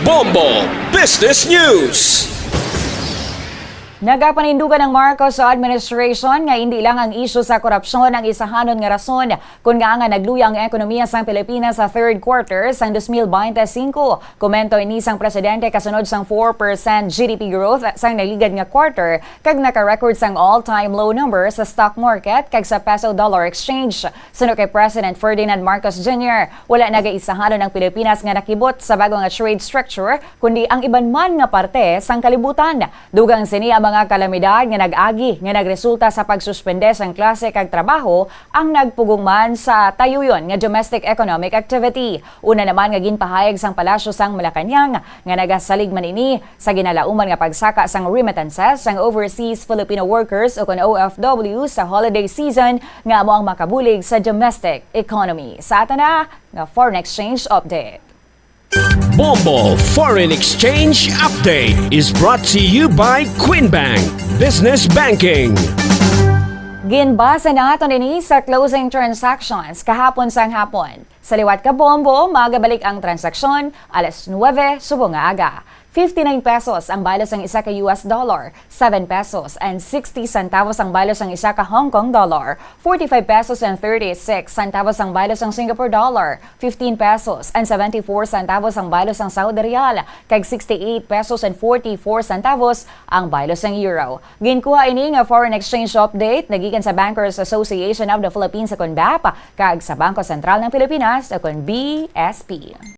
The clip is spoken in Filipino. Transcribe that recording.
Bombo Business News. Nagapanindugan ng Marcos administration nga hindi lang ang isyu sa korapsyon ang isahanon nga rason kung nga nagluya ang ekonomiya sa Pilipinas sa third quarter sang 2025. Komento ini sang presidente kasunod sang 4% GDP growth sang naligad nga quarter kag naka-record sang all-time low number sa stock market kag sa peso-dollar exchange. Suno kay President Ferdinand Marcos Jr., wala nagaisahanon ang Pilipinas nga nakibot sa bagong nga trade structure kundi ang iban man nga parte sang kalibutan. Dugang sini ang mga kalamidad nga nag-agi nga nagresulta sa pagsuspende sang klase kag trabaho ang nagpugong man sa tayuyon nga domestic economic activity. Una naman nga ginpahayag sang palasyo sang Malacañang nga nagasalig man ini sa ginalauman nga pagsaka sang remittances sang overseas Filipino workers o kon OFW sa holiday season nga amo ang makabulig sa domestic economy. Sa ato na nga foreign exchange update. Bombo Foreign Exchange Update is brought to you by Queen Bank Business Banking. Ginbasa naton ini sa closing transactions kahapon sang hapon. Sa liwat ka Bombo, magabalik ang transaksyon alas 9 subong nga aga. 59 pesos ang balos ng isa ka US dollar, 7 pesos and 60 centavos ang balos ng isa ka Hong Kong dollar, 45 pesos and 36 centavos ang balos ng Singapore dollar, 15 pesos and 74 centavos ang balos ng Saudi Real, kag 68 pesos and 44 centavos ang balos ng euro. Ginkuha ini nga foreign exchange update nagikan sa Bankers Association of the Philippines akon BAP kag sa Bangko Sentral ng Pilipinas akon BSP.